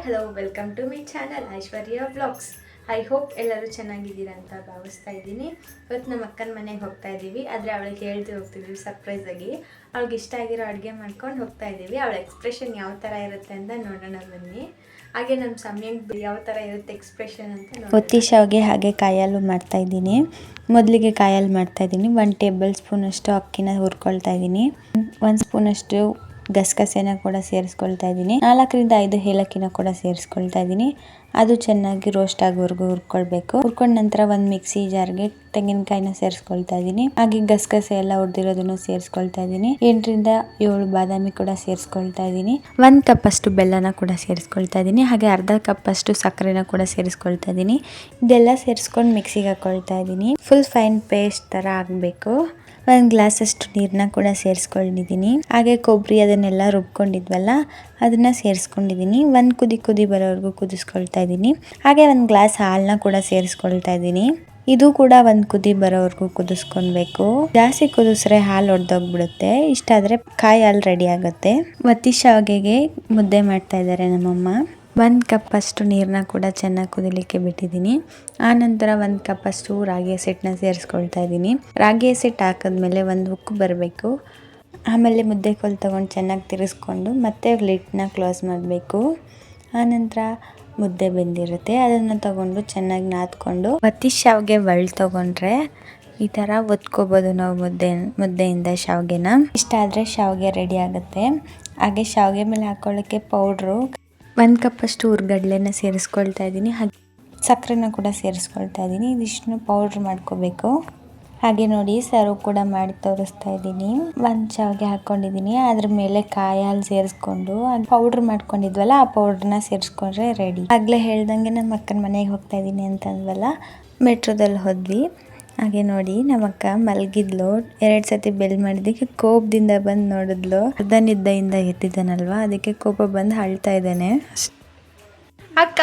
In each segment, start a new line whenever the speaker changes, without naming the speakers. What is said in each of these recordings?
Hello welcome to my channel Aishwarya vlogs. I hope ಎಲ್ಲರೂ ಚೆನ್ನಾಗಿದ್ದೀರಾ ಅಂತ ಭಾವಿಸ್ತಾ ಇದ್ದೀನಿ. ಇವತ್ತು ನಮ್ಮ ಅಕ್ಕನ ಮನೆಗೆ ಹೋಗ್ತಾ ಇದ್ದೀವಿ, ಆದರೆ ಅವಳಿಗೆ ಹೇಳ್ತಿ ಹೋಗ್ತಿದ್ದೀವಿ ಸರ್ಪ್ರೈಸಾಗಿ. ಅವಳಿಗೆ ಇಷ್ಟ ಆಗಿರೋ ಅಡುಗೆ ಮಾಡ್ಕೊಂಡು ಹೋಗ್ತಾ ಇದ್ದೀವಿ. ಅವಳ ಎಕ್ಸ್ಪ್ರೆಷನ್ ಯಾವ ಥರ ಇರುತ್ತೆ ಅಂತ ನೋಡೋಣ ಬನ್ನಿ. ಹಾಗೆ ನಮ್ಮ ಸಮಯಕ್ಕೆ ಯಾವ ಥರ ಇರುತ್ತೆ ಎಕ್ಸ್ಪ್ರೆಷನ್ ಅಂತ
ಒತ್ತಿ ಶಾವಿಗೆ ಹಾಗೆ ಕಾಯಲ್ಲು ಮಾಡ್ತಾಯಿದ್ದೀನಿ. ಮೊದಲಿಗೆ ಕಾಯಲ್ಲಿ ಮಾಡ್ತಾಯಿದ್ದೀನಿ. 1 ಟೇಬಲ್ ಸ್ಪೂನಷ್ಟು ಅಕ್ಕಿನ ಹುರ್ಕೊಳ್ತಾ ಇದ್ದೀನಿ. 1 ಸ್ಪೂನಷ್ಟು ಗಸಗಸೆನ ಕೂಡ ಸೇರಿಸ್ಕೊಳ್ತಾ ಇದ್ದೀನಿ. 4 ರಿಂದ 5 ಏಲಕ್ಕಿನ ಕೂಡ ಸೇರಿಸ್ಕೊಳ್ತಾ ಇದ್ದೀನಿ. ಅದು ಚೆನ್ನಾಗಿ ರೋಸ್ಟ್ ಆಗೋವರೆಗೂ ಹುರ್ಕೊಳ್ಬೇಕು. ಹುರ್ಕೊಂಡ ನಂತರ ಒಂದು ಮಿಕ್ಸಿ ಜಾರ್ಗೆ ತೆಂಗಿನಕಾಯಿನ ಸೇರಿಸ್ಕೊಳ್ತಾ ಇದ್ದೀನಿ. ಹಾಗೆ ಗಸಗಸೆ ಎಲ್ಲ ಹುರಿದಿರೋದನ್ನು ಸೇರಿಸ್ಕೊಳ್ತಾ ಇದ್ದೀನಿ. 8 ರಿಂದ 7 ಬಾದಾಮಿ ಕೂಡ ಸೇರಿಸ್ಕೊಳ್ತಾ ಇದ್ದೀನಿ. 1 ಕಪ್ ಅಷ್ಟು ಬೆಲ್ಲನ ಕೂಡ ಸೇರಿಸ್ಕೊಳ್ತಾ ಇದ್ದೀನಿ. ಹಾಗೆ ಅರ್ಧ ಕಪ್ ಅಷ್ಟು ಸಕ್ಕರೆನ ಕೂಡ ಸೇರಿಸ್ಕೊಳ್ತಾ ಇದ್ದೀನಿ. ಇದೆಲ್ಲ ಸೇರಿಸ್ಕೊಂಡು ಮಿಕ್ಸಿಗೆ ಹಾಕೊಳ್ತಾ ಇದ್ದೀನಿ. ಫುಲ್ ಫೈನ್ ಪೇಸ್ಟ್ ತರ ಆಗಬೇಕು. 1 ಗ್ಲಾಸ್ ಅಷ್ಟು ನೀರನ್ನ ಕೂಡ ಸೇರಿಸ್ಕೊಂಡಿದ್ದೀನಿ. ಹಾಗೆ ಕೊಬ್ಬರಿ ಅದನ್ನೆಲ್ಲ ರುಬ್ಕೊಂಡಿದ್ವಲ್ಲ ಅದನ್ನ ಸೇರಿಸ್ಕೊಂಡಿದ್ದೀನಿ. 1 ಕುದಿ ಬರೋವರೆಗೂ ಕುದಿಸ್ಕೊಳ್ತಾ ಇದ್ದೀನಿ. ಹಾಗೆ 1 ಗ್ಲಾಸ್ ಹಾಲನ್ನ ಕೂಡ ಸೇರಿಸ್ಕೊಳ್ತಾ ಇದ್ದೀನಿ. ಇದು ಕೂಡ 1 ಕುದಿ ಬರೋವರೆಗೂ ಕುದಿಸ್ಕೊಳ್ಬೇಕು. ಜಾಸ್ತಿ ಕುದಿಸ್ರೆ ಹಾಲು ಒಡೆದೋಗ್ಬಿಡುತ್ತೆ. ಇಷ್ಟಾದ್ರೆ ಕಾಯಿ ಹಾಲು ರೆಡಿ ಆಗುತ್ತೆ. ಒತ್ತಿ ಶಾವಿಗೆಗೆ ಮುದ್ದೆ ಮಾಡ್ತಾ ಇದ್ದಾರೆ ನಮ್ಮಮ್ಮ. 1 ಕಪ್ ಅಷ್ಟು ನೀರನ್ನ ಕೂಡ ಚೆನ್ನಾಗಿ ಕುದಿಲಿಕ್ಕೆ ಬಿಟ್ಟಿದ್ದೀನಿ. ಆ ನಂತರ 1 ಕಪ್ ಅಷ್ಟು ರಾಗಿ ಹಸಿಟ್ಟನ್ನ ಸೇರಿಸ್ಕೊಳ್ತಾ ಇದ್ದೀನಿ. ರಾಗಿ ಹಸಿಟ್ಟು ಹಾಕಿದ್ಮೇಲೆ ಒಂದು ಉಕ್ಕು ಬರಬೇಕು. ಆಮೇಲೆ ಮುದ್ದೆ ಕೋಲು ತೊಗೊಂಡು ಚೆನ್ನಾಗಿ ತಿರ್ಗಿಸ್ಕೊಂಡು ಮತ್ತೆ ಲಿಡ್ನ ಕ್ಲೋಸ್ ಮಾಡಬೇಕು. ಆನಂತರ ಮುದ್ದೆ ಬೆಂದಿರುತ್ತೆ, ಅದನ್ನು ತಗೊಂಡು ಚೆನ್ನಾಗಿ ನಾದ್ಕೊಂಡು ಒತ್ತಿ ಶಾವಿಗೆ ತೊಗೊಂಡ್ರೆ ಈ ಥರ ಒತ್ಕೋಬೋದು ನಾವು ಮುದ್ದೆಯಿಂದ ಶಾವಿಗೆನ. ಇಷ್ಟ ಆದರೆ ಶಾವಿಗೆ ರೆಡಿ ಆಗುತ್ತೆ. ಹಾಗೆ ಶಾವಿಗೆ ಮೇಲೆ ಹಾಕೊಳ್ಳೋಕ್ಕೆ ಪೌಡ್ರು 1 ಕಪ್ ಅಷ್ಟು ಹುರ್ಗಡ್ಲೆನ ಸೇರಿಸ್ಕೊಳ್ತಾ ಇದ್ದೀನಿ. ಹಾಗೆ ಸಕ್ಕರೆನ ಕೂಡ ಸೇರಿಸ್ಕೊಳ್ತಾ ಇದ್ದೀನಿ. ಇದಿಷ್ಟನ್ನು ಪೌಡ್ರ್ ಮಾಡ್ಕೋಬೇಕು. ಹಾಗೆ ನೋಡಿ ಸರ್ವ್ ಕೂಡ ಮಾಡಿ ತೋರಿಸ್ತಾ ಇದ್ದೀನಿ. 1 ಶಾವಿಗೆ ಹಾಕ್ಕೊಂಡಿದ್ದೀನಿ. ಅದ್ರ ಮೇಲೆ ಕಾಯಿ ಹಾಲು ಸೇರಿಸ್ಕೊಂಡು ಪೌಡ್ರ್ ಮಾಡ್ಕೊಂಡಿದ್ವಲ್ಲ ಆ ಪೌಡ್ರನ್ನ ಸೇರಿಸ್ಕೊಂಡ್ರೆ ರೆಡಿ. ಆಗಲೇ ಹೇಳ್ದಂಗೆ ನಮ್ಮ ಅಕ್ಕನ ಮನೆಗೆ ಹೋಗ್ತಾ ಇದ್ದೀನಿ ಅಂತಂದ್ವಲ್ಲ, ಮೆಟ್ರೋದಲ್ಲಿ ಹೋದ್ವಿ. ಹಾಗೆ ನೋಡಿ ನಮ್ಮ ಅಕ್ಕ ಮಲಗಿದ್ಲು. 2 ಸತಿ ಬೆಲ್ ಮಾಡಿದ್ದಕ್ಕೆ ಕೋಪದಿಂದ ಬಂದು ನೋಡಿದ್ಲು. ನಿದ್ದೆಯಿಂದ ಎದ್ದಿದ್ದಾನಲ್ವಾ, ಅದಕ್ಕೆ ಕೋಪ ಬಂದು ಅಳ್ತಾ ಇದ್ದಾನೆ.
ಅಕ್ಕ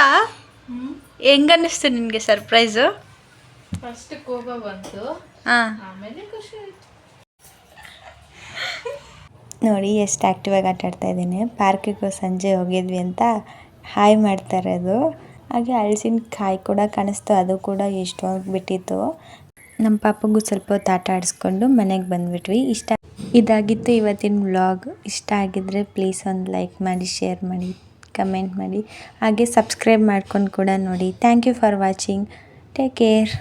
ಹೆಂಗನ್ನಿಸ್ತು ನಿನಗೆ ಸರ್ಪ್ರೈಸು?
ಫಸ್ಟ್ ಕೋಪ ಬಂತು, ಆಮೇಲೆ ಖುಷಿ ಆಯ್ತು.
ನೋಡಿ ಎಷ್ಟು ಆಕ್ಟಿವ್ ಆಗಿ ಆಟ ಆಡ್ತಾ ಇದ್ದೇನೆ. ಪಾರ್ಕಿಗೆ ಸಂಜೆ ಹೋಗಿದ್ವಿ ಅಂತ ಹಾಯ್ ಮಾಡ್ತಾ ಇರೋದು. ಹಾಗೆ ಹಲಸಿನ ಕಾಯಿ ಕೂಡ ಕಾಣಿಸ್ತು, ಅದು ಕೂಡ ಎಷ್ಟು ಹೋಗ್ಬಿಟ್ಟಿತ್ತು. ನಮ್ಮ ಪಾಪಗೂ ಸ್ವಲ್ಪ ಹೊತ್ತು ಆಟ ಆಡಿಸ್ಕೊಂಡು ಮನೆಗೆ ಬಂದ್ಬಿಟ್ವಿ. ಇದಾಗಿತ್ತು ಇವತ್ತಿನ ವ್ಲಾಗ್. ಇಷ್ಟ ಆಗಿದ್ರೆ ಪ್ಲೀಸ್ ಒಂದು ಲೈಕ್ ಮಾಡಿ, ಶೇರ್ ಮಾಡಿ, ಕಮೆಂಟ್ ಮಾಡಿ, ಹಾಗೆ ಸಬ್ಸ್ಕ್ರೈಬ್ ಮಾಡ್ಕೊಂಡು ಕೂಡ ನೋಡಿ. Thank you for watching. Take care.